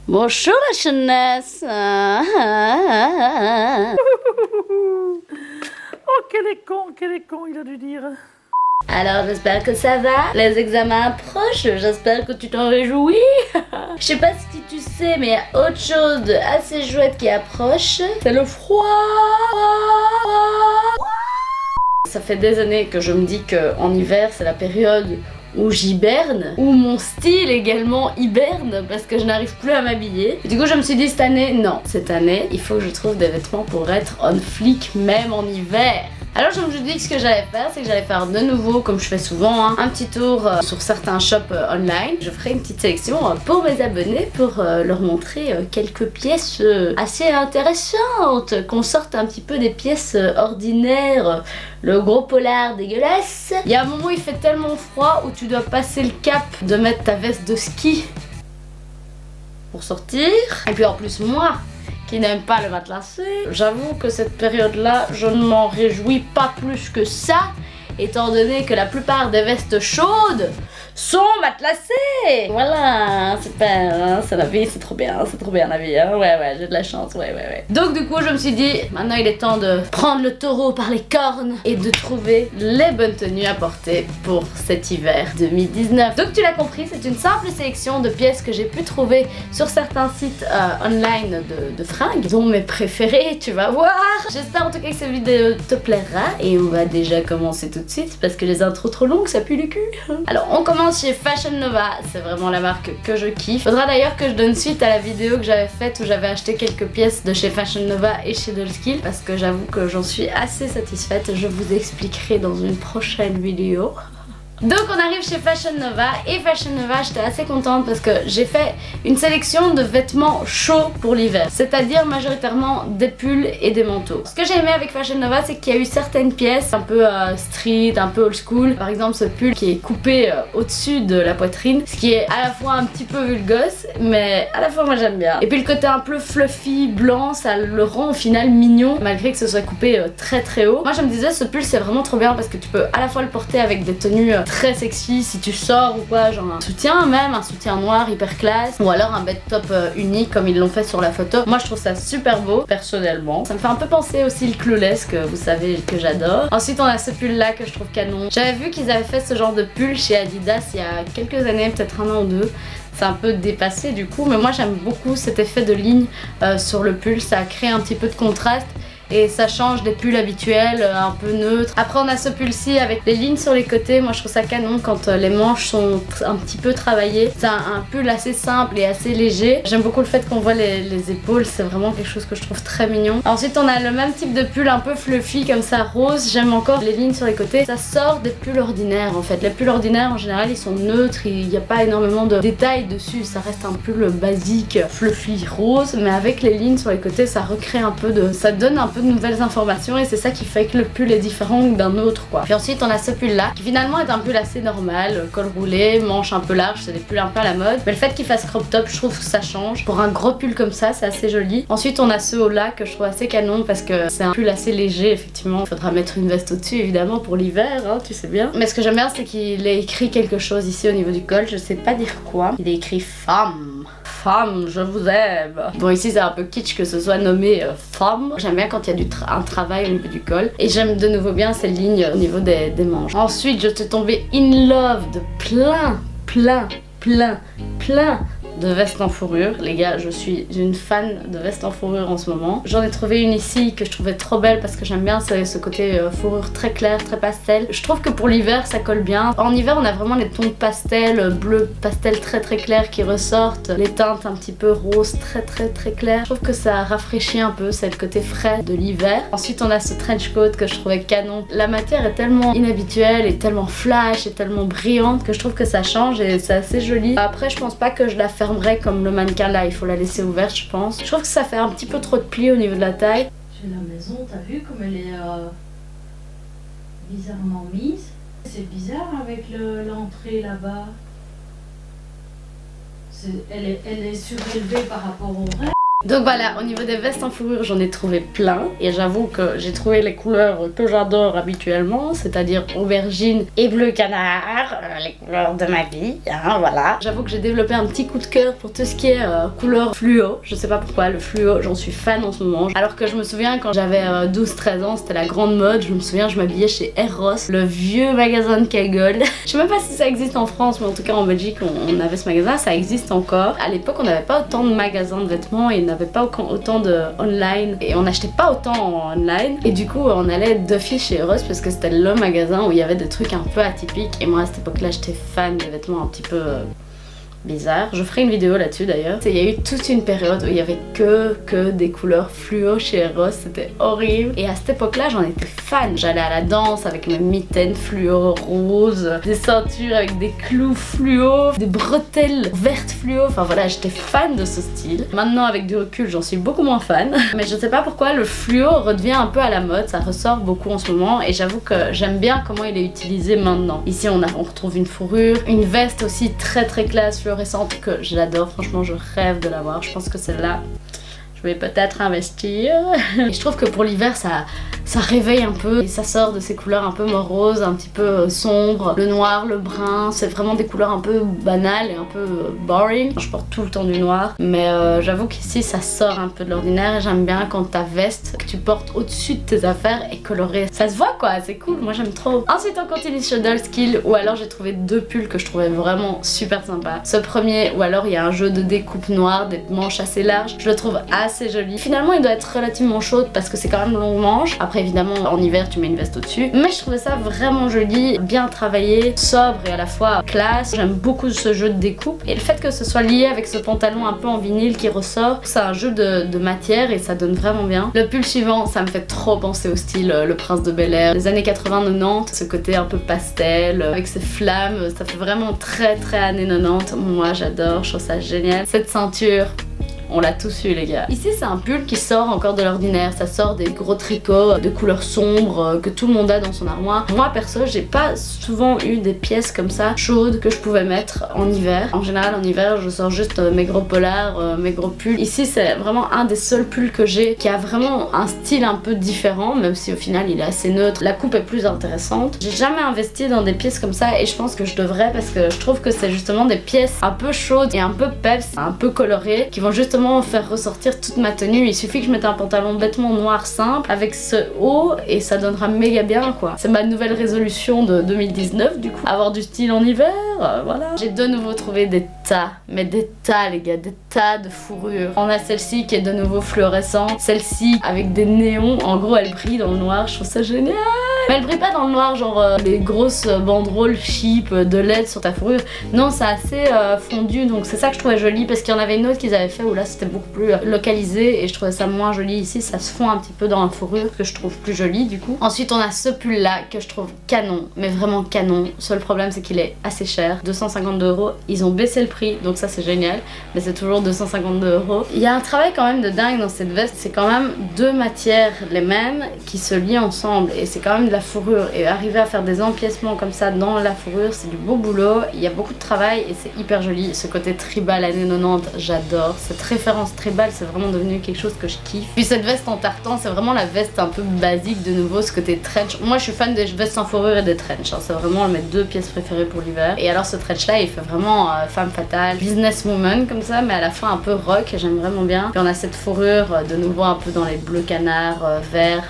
Bonjour la jeunesse. Oh, quel est con, il a dû dire. Alors j'espère que ça va. Les examens approchent, j'espère que tu t'en réjouis. Je sais pas si tu sais, mais il y a autre chose de assez chouette qui approche. C'est le froid. Ça fait des années que je me dis qu'en hiver c'est la période où j'hiberne, où mon style également hiberne parce que je n'arrive plus à m'habiller. Du coup je me suis dit cette année, non, cette année il faut que je trouve des vêtements pour être on fleek même en hiver. Alors je me suis dit que ce que j'allais faire, c'est que j'allais faire de nouveau, comme je fais souvent, un petit tour sur certains shops online. Je ferai une petite sélection pour mes abonnés pour leur montrer quelques pièces assez intéressantes, qu'on sorte un petit peu des pièces ordinaires, le gros polar dégueulasse. Il y a un moment où il fait tellement froid où tu dois passer le cap de mettre ta veste de ski pour sortir. Et puis en plus moi, qui n'aime pas le matelassé, j'avoue que cette période-là, je ne m'en réjouis pas plus que ça, étant donné que la plupart des vestes chaudes sont matelassées. Voilà, super, hein, c'est la vie, c'est trop bien la vie, hein, ouais, j'ai de la chance, ouais. Donc du coup, je me suis dit, maintenant il est temps de prendre le taureau par les cornes et de trouver les bonnes tenues à porter pour cet hiver 2019. Donc tu l'as compris, c'est une simple sélection de pièces que j'ai pu trouver sur certains sites online de fringues, dont mes préférés, tu vas voir. J'espère en tout cas que cette vidéo te plaira et on va déjà commencer tout de suite parce que les intros trop longues, ça pue le cul. Alors on commence chez Fashion Nova, c'est vraiment la marque que je kiffe. Faudra d'ailleurs que je donne suite à la vidéo que j'avais faite où j'avais acheté quelques pièces de chez Fashion Nova et chez Dollskill parce que j'avoue que j'en suis assez satisfaite. Je vous expliquerai dans une prochaine vidéo. Donc on arrive chez Fashion Nova et Fashion Nova, j'étais assez contente parce que j'ai fait une sélection de vêtements chauds pour l'hiver, c'est-à-dire majoritairement des pulls et des manteaux. Ce que j'ai aimé avec Fashion Nova, c'est qu'il y a eu certaines pièces un peu street, un peu old school. Par exemple ce pull qui est coupé au-dessus de la poitrine, ce qui est à la fois un petit peu vulgose, mais à la fois moi j'aime bien. Et puis le côté un peu fluffy, blanc, ça le rend au final mignon, malgré que ce soit coupé très haut. Moi je me disais ce pull c'est vraiment trop bien parce que tu peux à la fois le porter avec des tenues très sexy si tu sors ou quoi, genre un soutien même, un soutien noir hyper classe ou alors un bed top unique comme ils l'ont fait sur la photo. Moi je trouve ça super beau personnellement. Ça me fait un peu penser aussi le Clueless que vous savez que j'adore. Ensuite on a ce pull là que je trouve canon. J'avais vu qu'ils avaient fait ce genre de pull chez Adidas il y a quelques années, peut-être un an ou deux. C'est un peu dépassé du coup, mais moi j'aime beaucoup cet effet de ligne sur le pull, ça crée un petit peu de contraste. Et ça change des pulls habituels, un peu neutres. Après on a ce pull-ci avec les lignes sur les côtés. Moi je trouve ça canon quand les manches sont un petit peu travaillées. C'est un pull assez simple et assez léger. J'aime beaucoup le fait qu'on voit les épaules, c'est vraiment quelque chose que je trouve très mignon. Ensuite on a le même type de pull un peu fluffy comme ça, rose. J'aime encore les lignes sur les côtés. Ça sort des pulls ordinaires en fait. Les pulls ordinaires en général ils sont neutres, il n'y a pas énormément de détails dessus. Ça reste un pull basique, fluffy, rose. Mais avec les lignes sur les côtés ça recrée un peu de... ça donne un peu de nouvelles informations et c'est ça qui fait que le pull est différent d'un autre quoi. Puis ensuite on a ce pull là qui finalement est un pull assez normal, col roulé, manche un peu large, c'est des pulls un peu à la mode, mais le fait qu'il fasse crop top je trouve que ça change. Pour un gros pull comme ça c'est assez joli. Ensuite on a ce haut là que je trouve assez canon parce que c'est un pull assez léger effectivement. Il faudra mettre une veste au-dessus évidemment pour l'hiver hein, tu sais bien. Mais ce que j'aime bien c'est qu'il est écrit quelque chose ici au niveau du col, je sais pas dire quoi. Il est écrit femme. Femme, je vous aime. Bon ici c'est un peu kitsch que ce soit nommé femme. J'aime bien quand il y a un travail au niveau du col. Et j'aime de nouveau bien ces lignes au niveau des manches. Ensuite je suis tombée in love de plein de vestes en fourrure. Les gars, je suis une fan de vestes en fourrure en ce moment. J'en ai trouvé une ici que je trouvais trop belle parce que j'aime bien ce côté fourrure très clair, très pastel. Je trouve que pour l'hiver ça colle bien. En hiver on a vraiment les tons de pastel, bleu pastel très clair qui ressortent. Les teintes un petit peu rose très claires. Je trouve que ça rafraîchit un peu, c'est le côté frais de l'hiver. Ensuite on a ce trench coat que je trouvais canon. La matière est tellement inhabituelle et tellement flash et tellement brillante que je trouve que ça change et c'est assez joli. Après je pense pas que je la fermerai comme le mannequin là, il faut la laisser ouverte je pense. Je trouve que ça fait un petit peu trop de plis au niveau de la taille. J'ai la maison, t'as vu comme elle est bizarrement mise. C'est bizarre avec l'entrée là-bas. Elle est surélevée par rapport au reste. Donc voilà, au niveau des vestes en fourrure, j'en ai trouvé plein. Et j'avoue que j'ai trouvé les couleurs que j'adore habituellement, c'est-à-dire aubergine et bleu canard, les couleurs de ma vie, hein, voilà. J'avoue que j'ai développé un petit coup de cœur pour tout ce qui est couleur fluo. Je sais pas pourquoi, le fluo, j'en suis fan en ce moment. Alors que je me souviens quand j'avais 12-13 ans, c'était la grande mode. Je me souviens, je m'habillais chez Eros, le vieux magasin de Kaggle. Je sais même pas si ça existe en France, mais en tout cas en Belgique, on avait ce magasin, ça existe encore. À l'époque, on n'avait pas autant de magasins de vêtements et n'avait pas autant de online et on n'achetait pas autant en online et du coup on allait d'office chez Eros parce que c'était le magasin où il y avait des trucs un peu atypiques et moi à cette époque là j'étais fan des vêtements un petit peu bizarre. Je ferai une vidéo là-dessus d'ailleurs. Il y a eu toute une période où il y avait que des couleurs fluo chez Eros, c'était horrible. Et à cette époque-là, j'en étais fan. J'allais à la danse avec mes mitaines fluo roses, des ceintures avec des clous fluo, des bretelles vertes fluo. Enfin voilà, j'étais fan de ce style. Maintenant, avec du recul, j'en suis beaucoup moins fan. Mais je sais pas pourquoi le fluo redevient un peu à la mode. Ça ressort beaucoup en ce moment et j'avoue que j'aime bien comment il est utilisé maintenant. Ici, on retrouve une fourrure, une veste aussi très classe fluo récente que j'adore, franchement je rêve de l'avoir. Je pense que celle-là je vais peut-être investir. Et je trouve que pour l'hiver ça réveille un peu et ça sort de ces couleurs un peu moroses, un petit peu sombres. Le noir, le brun, c'est vraiment des couleurs un peu banales et un peu boring. Je porte tout le temps du noir, mais j'avoue qu'ici ça sort un peu de l'ordinaire et j'aime bien quand ta veste que tu portes au-dessus de tes affaires est colorée. Ça se voit quoi, c'est cool, moi j'aime trop. Ensuite on continue sur Dollskill où alors j'ai trouvé deux pulls que je trouvais vraiment super sympa. Ce premier où alors il y a un jeu de découpe noire, des manches assez larges, je le trouve assez joli. Finalement il doit être relativement chaud parce que c'est quand même longue manche. Après évidemment en hiver tu mets une veste au-dessus, mais je trouvais ça vraiment joli, bien travaillé, sobre et à la fois classe. J'aime beaucoup ce jeu de découpe et le fait que ce soit lié avec ce pantalon un peu en vinyle qui ressort, c'est un jeu de matière et ça donne vraiment bien. Le pull suivant, ça me fait trop penser au style Le Prince de Bel-Air des années 80-90, ce côté un peu pastel avec ses flammes, ça fait vraiment très années 90. Moi j'adore, je trouve ça génial. Cette ceinture, on l'a tous eu les gars. Ici c'est un pull qui sort encore de l'ordinaire, ça sort des gros tricots de couleurs sombres que tout le monde a dans son armoire. Moi perso j'ai pas souvent eu des pièces comme ça chaudes que je pouvais mettre en hiver. En général en hiver je sors juste mes gros polars, mes gros pulls. Ici c'est vraiment un des seuls pulls que j'ai qui a vraiment un style un peu différent, même si au final il est assez neutre. La coupe est plus intéressante. J'ai jamais investi dans des pièces comme ça et je pense que je devrais parce que je trouve que c'est justement des pièces un peu chaudes et un peu peps, un peu colorées qui vont justement faire ressortir toute ma tenue. Il suffit que je mette un pantalon bêtement noir simple avec ce haut et ça donnera méga bien quoi. C'est ma nouvelle résolution de 2019 du coup. Avoir du style en hiver, voilà. J'ai de nouveau trouvé des tas, mais des tas les gars, des tas de fourrures. On a celle-ci qui est de nouveau fluorescente, celle-ci avec des néons, en gros elle brille dans le noir, je trouve ça génial. Mais elle brille pas dans le noir genre les grosses banderoles cheap de LED sur ta fourrure. Non, c'est assez fondu donc c'est ça que je trouvais joli parce qu'il y en avait une autre qu'ils avaient fait où là c'était beaucoup plus localisé et je trouvais ça moins joli. Ici ça se fond un petit peu dans la fourrure que je trouve plus jolie du coup. Ensuite on a ce pull là que je trouve canon, mais vraiment canon. Seul problème c'est qu'il est assez cher, 252 €. Ils ont baissé le prix donc ça c'est génial, mais c'est toujours 252 €. Il y a un travail quand même de dingue dans cette veste, c'est quand même deux matières les mêmes qui se lient ensemble et c'est quand même de la fourrure et arriver à faire des empiècements comme ça dans la fourrure c'est du beau boulot. Il y a beaucoup de travail et c'est hyper joli. Ce côté tribal années 90 j'adore, cette référence tribal c'est vraiment devenu quelque chose que je kiffe. Puis cette veste en tartan c'est vraiment la veste un peu basique de nouveau, ce côté trench. Moi je suis fan des vestes en fourrure et des trench, hein. C'est vraiment mes deux pièces préférées pour l'hiver. Et alors ce trench là il fait vraiment femme fatale, businesswoman comme ça mais à la fin un peu rock et j'aime vraiment bien. Puis on a cette fourrure de nouveau un peu dans les bleus canards, vert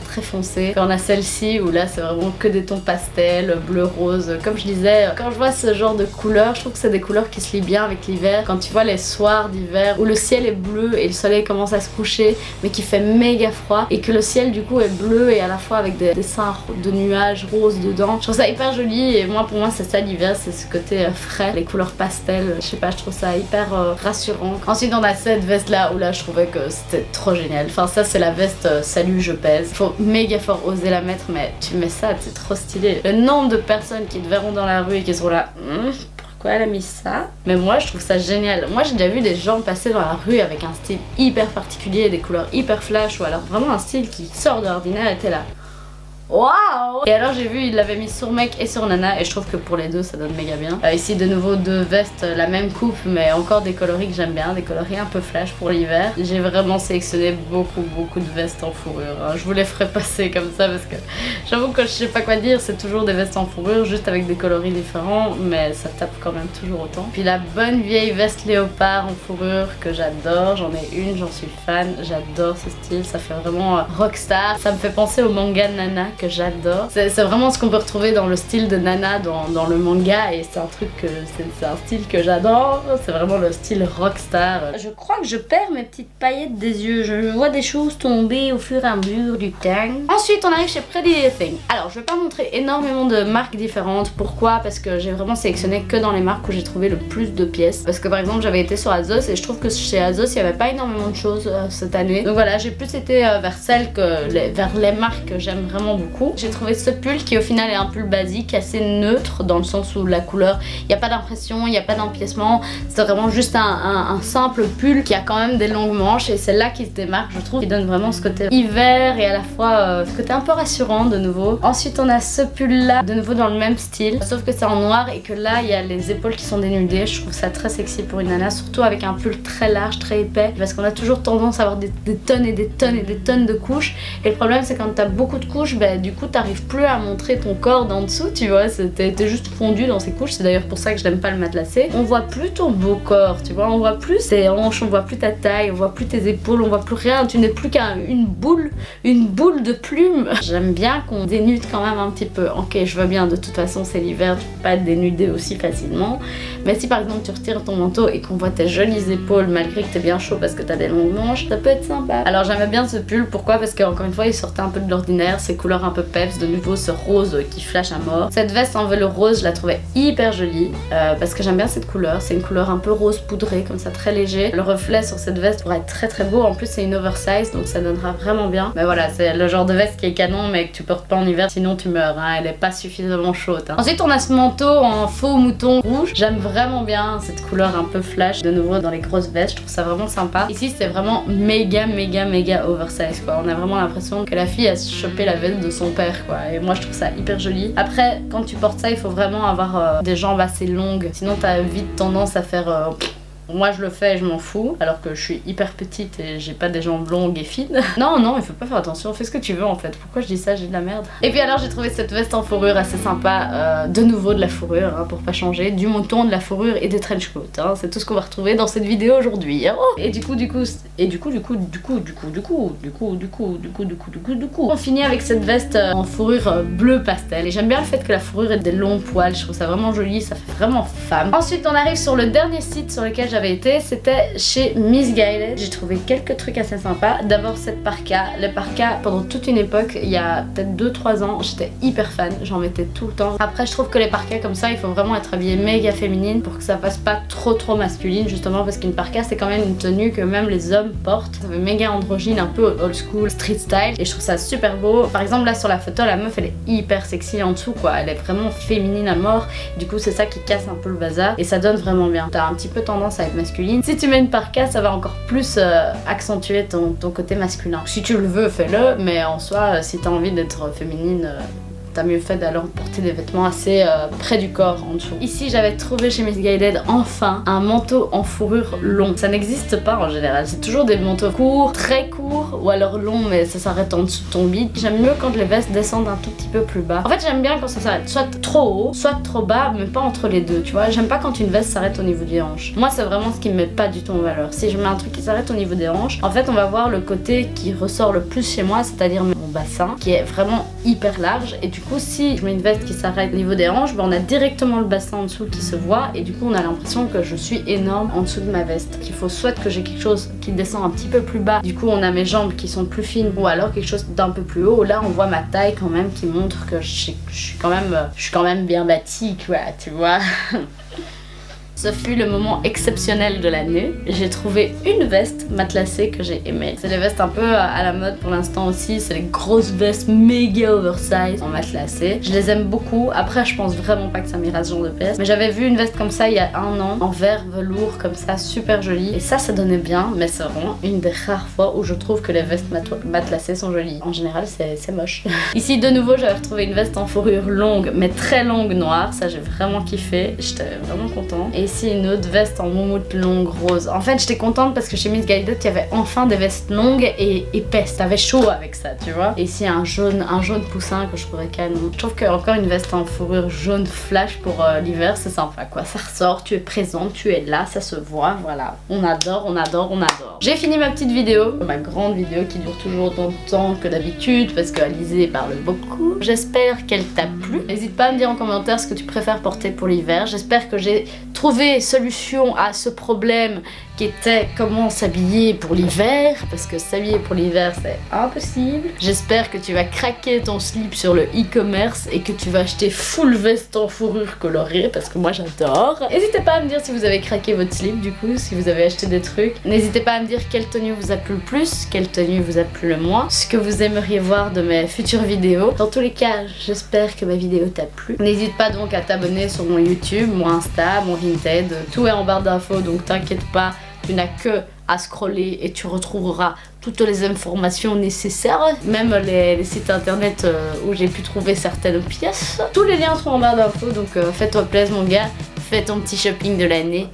très foncé. Puis on a celle-ci où là c'est vraiment que des tons pastels, bleu rose. Comme je disais, quand je vois ce genre de couleurs, je trouve que c'est des couleurs qui se lient bien avec l'hiver. Quand tu vois les soirs d'hiver où le ciel est bleu et le soleil commence à se coucher mais qui fait méga froid et que le ciel du coup est bleu et à la fois avec des dessins de nuages roses dedans, je trouve ça hyper joli et moi pour moi c'est ça l'hiver, c'est ce côté frais, les couleurs pastel, je sais pas, je trouve ça hyper rassurant. Ensuite on a cette veste là où là je trouvais que c'était trop génial. Enfin ça c'est la veste salut je pèse, faut méga fort oser la mettre mais tu mets ça, c'est trop stylé. Le nombre de personnes qui te verront dans la rue et qui seront là pourquoi elle a mis ça? Mais moi je trouve ça génial. Moi j'ai déjà vu des gens passer dans la rue avec un style hyper particulier, des couleurs hyper flash ou alors vraiment un style qui sort de l'ordinaire et t'es là waouh. Et alors j'ai vu il l'avait mis sur mec et sur nana et je trouve que pour les deux ça donne méga bien. Ici de nouveau deux vestes, la même coupe mais encore des coloris que j'aime bien, des coloris un peu flash pour l'hiver. J'ai vraiment sélectionné beaucoup de vestes en fourrure, hein. Je vous les ferai passer comme ça parce que j'avoue que je sais pas quoi dire, c'est toujours des vestes en fourrure juste avec des coloris différents mais ça tape quand même toujours autant. Puis la bonne vieille veste léopard en fourrure que j'adore, j'en ai une, j'en suis fan, j'adore ce style, ça fait vraiment rockstar, ça me fait penser au manga Nana que j'adore. C'est vraiment ce qu'on peut retrouver dans le style de Nana dans le manga et c'est un truc que c'est un style que j'adore, c'est vraiment le style rockstar. Je crois que je perds mes petites paillettes des yeux, je vois des choses tomber au fur et à mesure du temps. Ensuite on arrive chez Pretty Little Thing. Alors je vais pas montrer énormément de marques différentes, pourquoi? Parce que j'ai vraiment sélectionné que dans les marques où j'ai trouvé le plus de pièces. Parce que par exemple j'avais été sur Azos et je trouve que chez Azos il n'y avait pas énormément de choses cette année. Donc voilà, j'ai plus été vers vers les marques que j'aime vraiment beaucoup. J'ai trouvé ce pull qui au final est un pull basique, assez neutre dans le sens où la couleur, il n'y a pas d'impression, il n'y a pas d'empiècement. C'est vraiment juste un simple pull qui a quand même des longues manches et c'est là qui se démarque, je trouve. Il donne vraiment ce côté hiver et à la fois ce côté un peu rassurant de nouveau. Ensuite on a ce pull là, de nouveau dans le même style, sauf que c'est en noir et que là il y a les épaules qui sont dénudées. Je trouve ça très sexy pour une nana, surtout avec un pull très large, très épais, parce qu'on a toujours tendance à avoir des tonnes et des tonnes et des tonnes de couches. Et le problème c'est quand t'as beaucoup de couches, bah, du coup t'arrives plus à montrer ton corps d'en dessous, tu vois, t'es juste fondu dans ces couches. C'est d'ailleurs pour ça que je n'aime pas le matelassé. On voit plus ton beau corps, tu vois, on voit plus tes hanches, on voit plus ta taille, on voit plus tes épaules, on voit plus rien, tu n'es plus qu'une boule de plumes. J'aime bien qu'on dénude quand même un petit peu. Ok, je veux bien, de toute façon c'est l'hiver, tu peux pas te dénuder aussi facilement, mais si par exemple tu retires ton manteau et qu'on voit tes jolies épaules malgré que t'es bien chaud parce que t'as des longues manches, ça peut être sympa. Alors j'aimais bien ce pull, pourquoi? Parce qu'encore une fois il sortait un peu de l'ordinaire, ses couleurs un peu peps, de nouveau ce rose qui flash à mort. Cette veste en velours rose, je la trouvais hyper jolie parce que j'aime bien cette couleur, c'est une couleur un peu rose poudré comme ça, très léger. Le reflet sur cette veste pourrait être très beau, en plus c'est une oversize donc ça donnera vraiment bien. Mais voilà, c'est le genre de veste qui est canon mais que tu portes pas en hiver sinon tu meurs, hein. Elle est pas suffisamment chaude, hein. Ensuite on a ce manteau en faux mouton rouge, j'aime vraiment bien cette couleur un peu flash, de nouveau dans les grosses vestes, je trouve ça vraiment sympa. Ici c'est vraiment méga oversize quoi, on a vraiment l'impression que la fille a chopé la veste de son père quoi, et moi je trouve ça hyper joli. Après quand tu portes ça il faut vraiment avoir des jambes assez longues, sinon t'as vite tendance à faire moi je le fais et je m'en fous, alors que je suis hyper petite et j'ai pas des jambes longues et fines. Non, il faut pas faire attention, fais ce que tu veux en fait. Pourquoi je dis ça, j'ai de la merde. Et puis alors j'ai trouvé cette veste en fourrure assez sympa, de nouveau de la fourrure, hein, pour pas changer, du mouton, de la fourrure et des trench coats, hein. C'est tout ce qu'on va retrouver dans cette vidéo aujourd'hui. Oh, et du coup, on finit avec cette veste en fourrure bleu pastel. Et j'aime bien le fait que la fourrure ait des longs poils, je trouve ça vraiment joli, ça fait vraiment femme. Ensuite on arrive sur le dernier site sur lequel j'avais été, c'était chez Missguided. J'ai trouvé quelques trucs assez sympas. D'abord cette parka. Les parkas, pendant toute une époque, il y a peut-être 2-3 ans, j'étais hyper fan, j'en mettais tout le temps. Après je trouve que les parkas comme ça, il faut vraiment être habillé méga féminine pour que ça fasse pas trop masculine, justement parce qu'une parka c'est quand même une tenue que même les hommes portent. Ça fait méga androgyne, un peu old school, street style, et je trouve ça super beau. Par exemple là sur la photo, la meuf elle est hyper sexy en dessous quoi, elle est vraiment féminine à mort. Du coup c'est ça qui casse un peu le bazar et ça donne vraiment bien. T'as un petit peu tendance à être masculine. Si tu mets une parka, ça va encore plus accentuer ton côté masculin. Si tu le veux, fais-le, mais en soi, si t'as envie d'être féminine, t'as mieux fait d'aller porter des vêtements assez près du corps en dessous. Ici j'avais trouvé chez Missguided enfin un manteau en fourrure long. Ça n'existe pas en général, c'est toujours des manteaux courts, très courts, ou alors longs mais ça s'arrête en dessous de ton bide. J'aime mieux quand les vestes descendent un tout petit peu plus bas. En fait j'aime bien quand ça s'arrête soit trop haut, soit trop bas, mais pas entre les deux, tu vois. J'aime pas quand une veste s'arrête au niveau des hanches. Moi c'est vraiment ce qui me met pas du tout en valeur. Si je mets un truc qui s'arrête au niveau des hanches, en fait on va voir le côté qui ressort le plus chez moi, c'est-à-dire mon bassin, qui est vraiment hyper large, et du coup si je mets une veste qui s'arrête au niveau des hanches, ben on a directement le bassin en dessous qui se voit et du coup on a l'impression que je suis énorme en dessous de ma veste. Il faut soit que j'ai quelque chose qui descend un petit peu plus bas, du coup on a mes jambes qui sont plus fines, ou alors quelque chose d'un peu plus haut. Là on voit ma taille quand même qui montre que je suis quand même bien bâtie quoi, tu vois. ce fut le moment exceptionnel de l'année. J'ai trouvé une veste matelassée que j'ai aimée. C'est les vestes un peu à la mode pour l'instant aussi, c'est les grosses vestes méga oversize en matelassé. Je les aime beaucoup. Après, je pense vraiment pas que ça m'ira ce genre de veste. Mais j'avais vu une veste comme ça il y a 1 an, en vert velours comme ça, super jolie. Et ça donnait bien, mais c'est vraiment une des rares fois où je trouve que les vestes matelassées sont jolies. En général, c'est moche. Ici, de nouveau, j'avais retrouvé une veste en fourrure longue, mais très longue noire. Ça, j'ai vraiment kiffé. J'étais vraiment contente. Et ici, une autre veste en moumoute longue rose. En fait, j'étais contente parce que chez Miss Guided, il y avait enfin des vestes longues et épaisses. T'avais chaud avec ça, tu vois. Et ici, un jaune poussin que je trouvais canon. Je trouve que encore une veste en fourrure jaune flash pour l'hiver, c'est sympa quoi. Ça ressort, tu es présente, tu es là, ça se voit. Voilà. On adore, on adore, on adore. J'ai fini ma petite vidéo, ma grande vidéo qui dure toujours autant de temps que d'habitude parce qu'Alizée parle beaucoup. J'espère qu'elle t'a plu. N'hésite pas à me dire en commentaire ce que tu préfères porter pour l'hiver. J'espère que j'ai trouvé solution à ce problème qui était comment s'habiller pour l'hiver, parce que s'habiller pour l'hiver c'est impossible. J'espère que tu vas craquer ton slip sur le e-commerce et que tu vas acheter full veste en fourrure colorée parce que moi j'adore. N'hésitez pas à me dire si vous avez craqué votre slip du coup, si vous avez acheté des trucs. N'hésitez pas à me dire quelle tenue vous a plu le plus, quelle tenue vous a plu le moins, ce que vous aimeriez voir de mes futures vidéos. Dans tous les cas, j'espère que ma vidéo t'a plu. N'hésite pas donc à t'abonner sur mon YouTube, mon Insta, mon Vinted. Tout est en barre d'infos donc t'inquiète pas. Tu n'as que à scroller et tu retrouveras toutes les informations nécessaires, même les sites internet où j'ai pu trouver certaines pièces. Tous les liens sont en barre d'infos, donc fais-toi plaisir mon gars, fais ton petit shopping de l'année,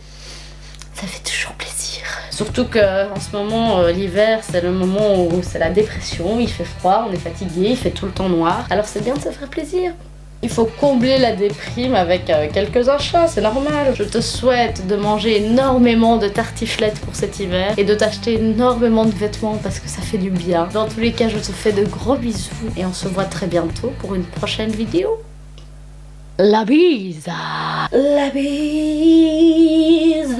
ça fait toujours plaisir. Surtout qu'en ce moment, l'hiver, c'est le moment où c'est la dépression, il fait froid, on est fatigué, il fait tout le temps noir, alors c'est bien de se faire plaisir. Il faut combler la déprime avec quelques achats, c'est normal. Je te souhaite de manger énormément de tartiflettes pour cet hiver et de t'acheter énormément de vêtements parce que ça fait du bien. Dans tous les cas, je te fais de gros bisous et on se voit très bientôt pour une prochaine vidéo. La bise! La bise!